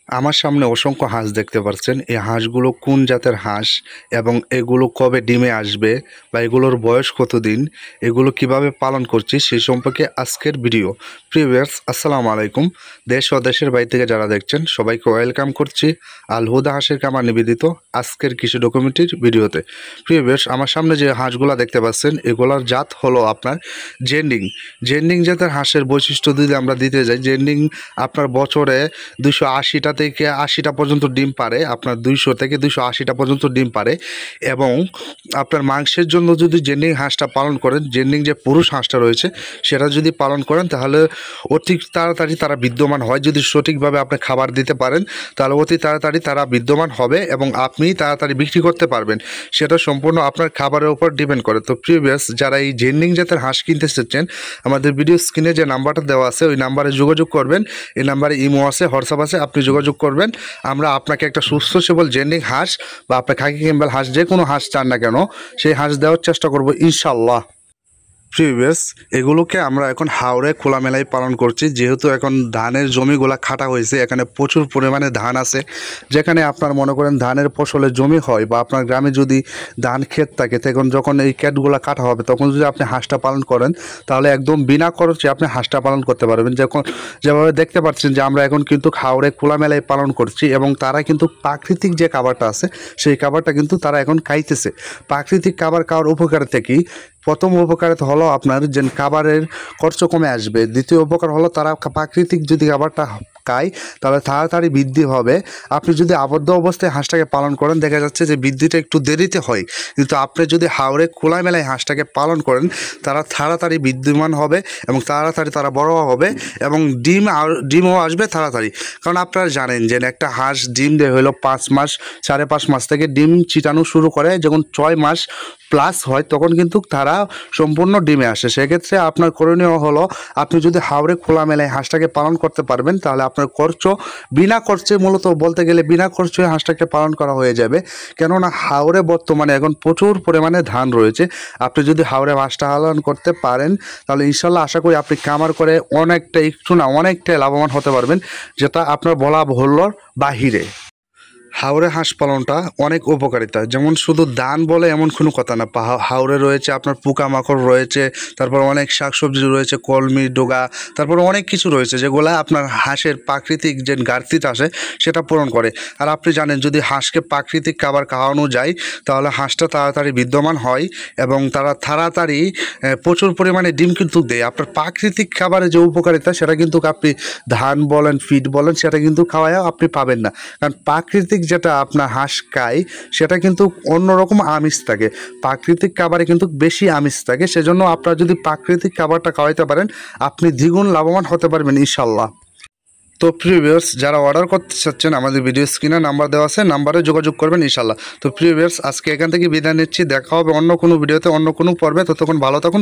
আমার সামনে অসংখ্য হাঁস দেখতে পাচ্ছেন। এই হাঁসগুলো কোন জাতের হাঁস এবং এগুলো কবে ডিমে আসবে বা এগুলোর বয়স কতদিন, এগুলো কিভাবে পালন করছি সেই সম্পর্কে আজকের ভিডিও। প্রিয় ভিউয়ার্স, আসসালামু আলাইকুম। দেশ ও দেশের বাইরে থেকে যারা দেখছেন সবাইকে ওয়েলকাম করছি আল হুদা হাঁসের খামার নিবেদিত আজকের কৃষি ডকুমেন্টারির ভিডিওতে। প্রিয় ভিউয়ার্স, আমার সামনে যে হাঁসগুলো দেখতে পাচ্ছেন এগুলোর জাত হলো আপনার জেন্ডিং। জেন্ডিং জাতের হাঁসের বৈশিষ্ট্য যদি আমরা দিতে যাই, জেন্ডিং আপনার বছরে 280টা থেকে 80টা পর্যন্ত ডিম পারে, আপনার 200 থেকে 280টা পর্যন্ত ডিম পারে। এবং আপনার মাংসের জন্য যদি জেন্ডিং হাঁসটা পালন করেন, জেন্ডিং যে পুরুষ হাঁসটা রয়েছে সেটা যদি পালন করেন তাহলে অতি তাড়াতাড়ি তারা বিদ্যমান হয়। যদি সঠিকভাবে আপনি খাবার দিতে পারেন তাহলে অতি তাড়াতাড়ি তারা বিদ্যমান হবে এবং আপনি তাড়াতাড়ি বিক্রি করতে পারবেন। সেটা সম্পূর্ণ আপনার খাবারের উপর ডিপেন্ড করে। তো প্রিভিয়াস যারা এই জেন্ডিং জাতের হাঁস কিনতে চাচ্ছেন, আমাদের ভিডিও স্ক্রিনে যে নাম্বারটা দেওয়া আছে ওই নাম্বারে যোগাযোগ করবেন। এই নাম্বারে ইমো আছে, হোয়াটসঅ্যাপ আছে, আপনি যোগাযোগ করবেন। আমরা আপনাকে একটা সুস্থ সবল জেন্ডিং হাঁস বা আপনার খাকি ক্যাম্বেল হাঁস যে কোনো হাঁস চান না কেন সেই হাঁস দেওয়ার চেষ্টা করব ইনশাল্লাহ। প্রিভিয়াস এগুলোকে আমরা এখন হাওড়ে খোলামেলায় পালন করছি, যেহেতু এখন ধানের জমিগুলা খাটা হয়েছে, এখানে প্রচুর পরিমাণে ধান আছে। যেখানে আপনার মনে করেন ধানের ফসলের জমি হয় বা আপনার গ্রামে যদি ধান ক্ষেত থাকে, তখন যখন এই ক্ষেতগুলো কাটা হবে তখন যদি আপনি হাঁসটা পালন করেন তাহলে একদম বিনা খরচে আপনি হাঁসটা পালন করতে পারবেন। যখন যেভাবে দেখতে পাচ্ছেন যে আমরা এখন কিন্তু হাওড়ে খোলামেলায় পালন করছি এবং তারা কিন্তু প্রাকৃতিক যে খাবারটা আছে সেই খাবারটা কিন্তু তারা এখন খাইতেছে। প্রাকৃতিক খাবার খাওয়ার উপকারিতা কি? প্রথম উপকারিতা হলো আপনার যে খাবারের খরচ কমে আসবে। দ্বিতীয় উপকার হলো তারা প্রাকৃতিক যদি খাবারটা খায় তাহলে তাড়াতাড়ি বৃদ্ধি হবে। আপনি যদি আবদ্ধ অবস্থায় হাঁসটাকে পালন করেন দেখা যাচ্ছে যে বৃদ্ধিটা একটু দেরিতে হয়, কিন্তু আপনি যদি হাওড়ে খোলা মেলায় হাঁসটাকে পালন করেন তারা তাড়াতাড়ি বৃদ্ধিমান হবে এবং তাড়াতাড়ি তারা বড় হবে এবং ডিমও আসবে তাড়াতাড়ি। কারণ আপনারা জানেন যে একটা হাঁস ডিম দেয় হলো 5 মাস, 5.5 মাস থেকে ডিম চিটানো শুরু করে, যখন 6 মাস প্লাস হয় তখন কিন্তু তারা সম্পূর্ণ ডিমে আসে। সেক্ষেত্রে আপনার করণীয় হলো আপনি যদি হাওড়ে খোলা মেলায় হাঁসটাকে পালন করতে পারবেন তাহলে আপনার খরচ বিনা খরচে, মূলত বলতে গেলে বিনা খরচে হাঁসটাকে পালন করা হয়ে যাবে। কেননা হাওড়ে বর্তমানে এখন প্রচুর পরিমাণে ধান রয়েছে। আপনি যদি হাওড়ে হাঁসটা পালন করতে পারেন তাহলে ইনশাল্লাহ আশা করি আপনি খামার করে অনেকটা, একটু না অনেকটাই লাভবান হতে পারবেন, যেটা আপনার বলা বাহুল্যর বাহিরে। হাওড়ে হাঁস পালনটা অনেক উপকারিতা, যেমন শুধু ধান বলে এমন কোনো কথা না। হাওড়ে রয়েছে আপনার পোকামাকড় রয়েছে, তারপর অনেক শাকসবজি রয়েছে, কলমি ডোগা, তারপর অনেক কিছু রয়েছে যেগুলো আপনার হাঁসের প্রাকৃতিক যে ঘাটতিটা আসে সেটা পূরণ করে। আর আপনি জানেন যদি হাঁসকে প্রাকৃতিক খাবার খাওয়ানো যায় তাহলে হাঁসটা তাড়াতাড়ি বিদ্যমান হয় এবং তারা তাড়াতাড়ি প্রচুর পরিমাণে ডিম কিন্তু দেয়। আপনার প্রাকৃতিক খাবারের যে উপকারিতা সেটা কিন্তু আপনি ধান বলেন, ফিড বলেন, সেটা কিন্তু খাওয়ায় আপনি পাবেন না। কারণ প্রাকৃতিক যেটা আপনার হাঁস খায় সেটা কিন্তু অন্যরকম আমিষ থাকে, প্রাকৃতিক খাবারে কিন্তু বেশি আমিষ থাকে। সেজন্য আপনারা যদি প্রাকৃতিক খাবারটা খাওয়াইতে পারেন আপনি দ্বিগুণ লাভবান হতে পারবেন ইনশাল্লাহ। তো প্রিভিয়ার্স যারা অর্ডার করতে চাচ্ছেন আমাদের ভিডিও স্ক্রিনে নাম্বার দেওয়া আছে, নাম্বারে যোগাযোগ করবেন ইনশাল্লাহ। তো প্রিভিয়ার্স আজকে এখান থেকে বিদায় নিচ্ছি, দেখা হবে অন্য কোনো ভিডিওতে, অন্য কোনো পর্বে। ততক্ষণ ভালো থাকুন।